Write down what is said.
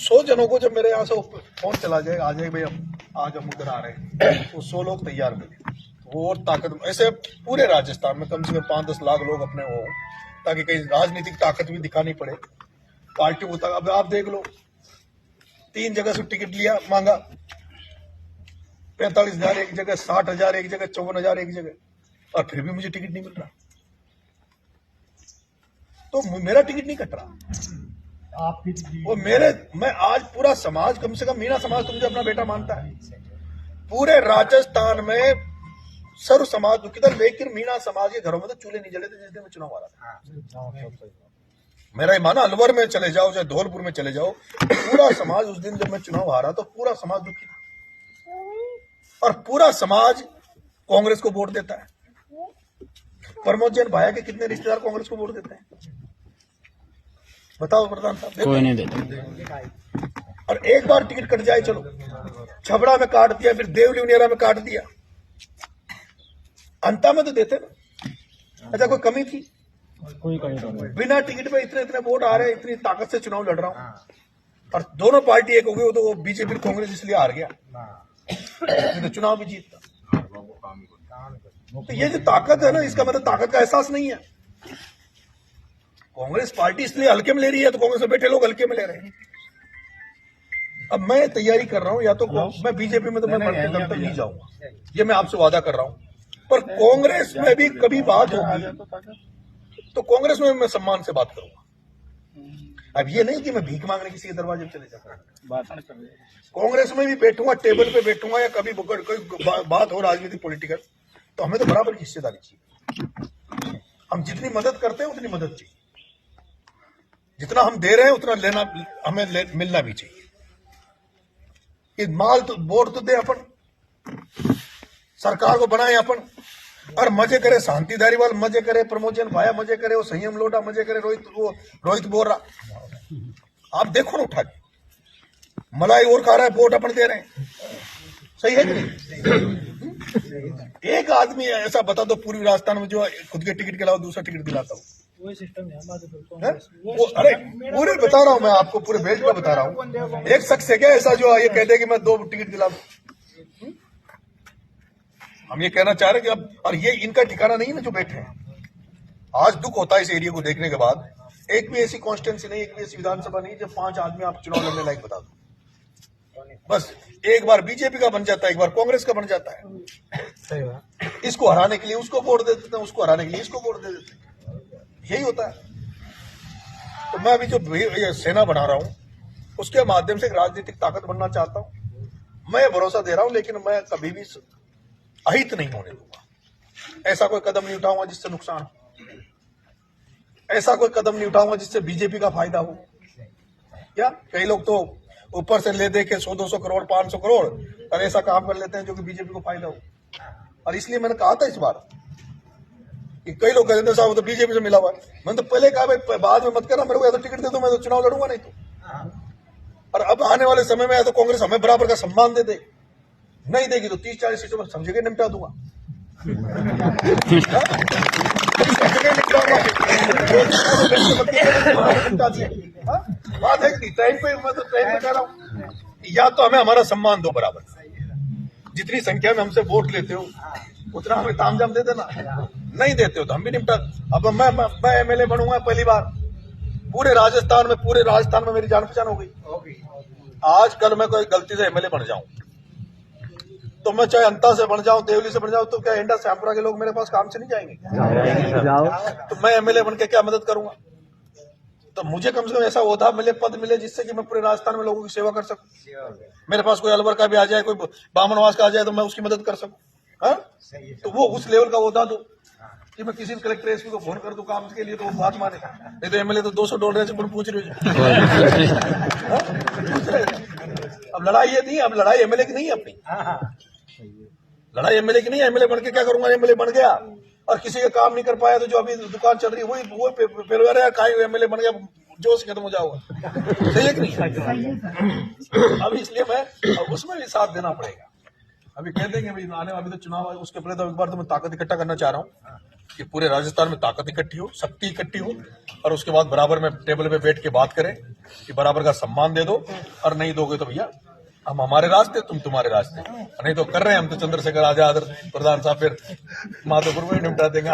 100 जनों को जब मेरे यहाँ से फोन चला जाएगा, आ जाए भाई आज हम उधर आ रहे हैं, तो 100 लोग तैयार मिले, वो और ताकत ऐसे पूरे राजस्थान में कम से कम 5-10 लाख लोग अपने हो, ताकि कहीं राजनीतिक ताकत भी दिखानी पड़े पार्टी को। अब आप देख लो, 3 जगह से टिकट लिया, मांगा 45,000 एक जगह, 60,000 एक जगह, 54,000 एक जगह, और फिर भी मुझे टिकट नहीं मिल रहा। तो मेरा टिकट नहीं कट रहा। वो मैं आज पूरा समाज, कम से कम मीणा समाज तो मुझे अपना बेटा मानता है। पूरे राजस्थान में सर्व समाज दुखी था, लेकिन मीणा समाज के घरों में तो चूल्हे नहीं जले थे जिस दिन में चुनाव आ रहा था। मेरा ये माना, अलवर में चले जाओ चाहे धौलपुर में चले जाओ, पूरा समाज उस दिन जब मैं चुनाव हारा तो पूरा समाज दुखी था, और पूरा समाज कांग्रेस को वोट देता है। प्रमोद जैन भाया के कितने रिश्तेदार कांग्रेस को वोट देते हैं, बताओ प्रधान साहब? कोई नहीं देता। और एक बार टिकट कट जाए, चलो छबड़ा में काट दिया, फिर देवली उनियारा में काट दिया, अंता में तो देते ना। अच्छा, कोई कमी थी? कोई कमी नहीं। बिना टिकट पे इतने इतने वोट आ रहे हैं, इतनी ताकत से चुनाव लड़ रहा हूं, और दोनों पार्टी एक हो गई, तो वो बीजेपी कांग्रेस इसलिए हार गया, तो चुनाव भी जीतता। तो ये जो ताकत है ना, इसका मतलब ताकत का एहसास नहीं है। कांग्रेस पार्टी इसलिए हल्के में ले रही है, तो कांग्रेस में बैठे लोग हल्के में ले रहे हैं। अब मैं तैयारी कर रहा हूं, या तो मैं बीजेपी में तो मैं मरते दम तक नहीं जाऊंगा, ये मैं आपसे वादा कर रहा हूं, पर कांग्रेस में भी कभी बात होगी तो कांग्रेस में मैं सम्मान से बात करूंगा। अब ये नहीं कि मैं भीख मांगने किसी के दरवाजे में चले जाऊंगा, कांग्रेस में भी बैठूंगा, टेबल पे बैठूंगा, या कभी कोई बात हो राजनीतिक पॉलिटिकल, तो हमें तो बराबर की हिस्सेदारी चाहिए। हम जितनी मदद करते हैं उतनी मदद चाहिए, जितना हम दे रहे हैं उतना लेना हमें मिलना भी चाहिए। कि माल तो वोट तो दे अपन, सरकार को बनाए अपन, और मजे करे शांति धारीवाल, मजे करे प्रमोजन भाया, मजे करे वो संयम लोटा, मजे करे रोहित बोरा। आप देखो ना उठा के, मलाई और खा रहा है, वोट अपन दे रहे हैं, सही है कि नहीं? एक आदमी ऐसा बता दो पूरी राजस्थान में जो खुद के टिकट के अलावा दूसरा टिकट दिलाता हूँ। वही सिस्टम है वो अरे पूरे बता रहा हूँ मैं आपको, पूरे बेल्ट का बता रहा हूँ। एक शख्स है क्या ऐसा जो ये कह दे कि मैं 2 टिकट दिला दूं? हम ये कहना चाह रहे कि अब, और ये इनका ठिकाना नहीं है ना जो बैठे हैं। आज दुख होता है इस एरिया को देखने के बाद, एक भी ऐसी कॉन्स्टिट्यूंसी नहीं, एक भी ऐसी विधानसभा नहीं जब 5 आदमी आप चुनाव लड़ने लायक बता दो। बस एक बार बीजेपी का बन जाता है, एक बार कांग्रेस का बन जाता है। इसको हराने के लिए उसको वोट दे देते हैं, उसको हराने के लिए इसको वोट दे देते हैं, यही होता है। तो मैं अभी जो सेना बना रहा हूं, उसके माध्यम से एक राजनीतिक ताकत बनना चाहता हूं। मैं भरोसा दे रहा हूं, लेकिन मैं कभी भी अहित नहीं होने दूंगा। ऐसा कोई कदम नहीं उठाऊंगा जिससे नुकसान हो, ऐसा कोई कदम नहीं उठाऊंगा जिससे बीजेपी का फायदा हो। क्या कई लोग तो ऊपर से ले दे के 100-200 करोड़ 500 करोड़ और ऐसा काम कर लेते हैं जो कि बीजेपी को फायदा हो। और इसलिए मैंने कहा था इस बार कि कई लोग कहते हैं साहब तो बीजेपी से मिला हुआ है। मैंने तो पहले कहा भाई बाद में मत करना, मेरे को या तो टिकट दे दो, मैं तो चुनाव लड़ूंगा नहीं तो। और अब आने वाले समय में या तो कांग्रेस हमें बराबर का सम्मान दे दे, नहीं देगी तो 30-40 सीटों पर समझे निपटा दूंगा। बात है कि टाइम पे, मैं तो टाइम पे कह रहा हूँ, या तो हमें हमारा सम्मान दो बराबर, जितनी संख्या में हमसे वोट लेते हो उतना हमें तामझाम दे देना, नहीं देते हो तो हम भी निपटा। अब मैं एमएलए बनूंगा पहली बार पूरे राजस्थान में, मेरी जान पहचान हो गई। आज कल मैं कोई गलती से एमएलए बन जाऊं तो मैं चाहे अंता से बन जाऊं, देवली से बन जाऊं, तो क्या इंडा श्यामपुरा के लोग मेरे पास काम से नहीं जाएंगे? तो मैं एमएलए बन के क्या मदद करूंगा? तो मुझे कम से कम ऐसा ओहदा मिले, पद मिले, जिससे कि मैं पूरे राजस्थान में लोगों की सेवा कर सकूं। मेरे पास कोई अलवर का भी आ जाए, कोई बामनवास का आ जाए, तो मैं उसकी मदद कर सकूं। हाँ, तो वो उस लेवल का ओहदा दो कि मैं किसी कलेक्टर एसपी को फोन कर दूं काम के लिए तो वो बात माने। नहीं तो एमएलए तो 200 डॉलर से पूछ रहे हो। अब लड़ाई ये नहीं, अब लड़ाई एमएलए की नहीं है अपनी, लड़ाई एमएलए की नहीं है। एमएलए बन के क्या करूंगा? एमएलए बन गया और किसी का काम नहीं कर पाया तो जो अभी दुकान चल रही है वो पेलवार है, कहीं एमएलए बन गया जोश खत्म हो जाऊंगा। सही है कि नहीं? अब इसलिए मैं उसमें भी साथ देना पड़ेगा। अभी कह देंगे भाई आने वाले तो चुनाव है, उसके पहले तो एक बार तो मैं ताकत इकट्ठा करना चाह रहा हूँ कि पूरे राजस्थान में ताकत इकट्ठी हो, शक्ति इकट्ठी हो, और उसके बाद बराबर में टेबल पे बैठ के बात करें कि बराबर का सम्मान दे दो, और नहीं दोगे तो भैया हम हमारे रास्ते, तुम तुम्हारे रास्ते। नहीं तो कर रहे हैं हम तो चंद्रशेखर आजाद प्रधान साहब फिर माधोपुर में निपटा देंगे।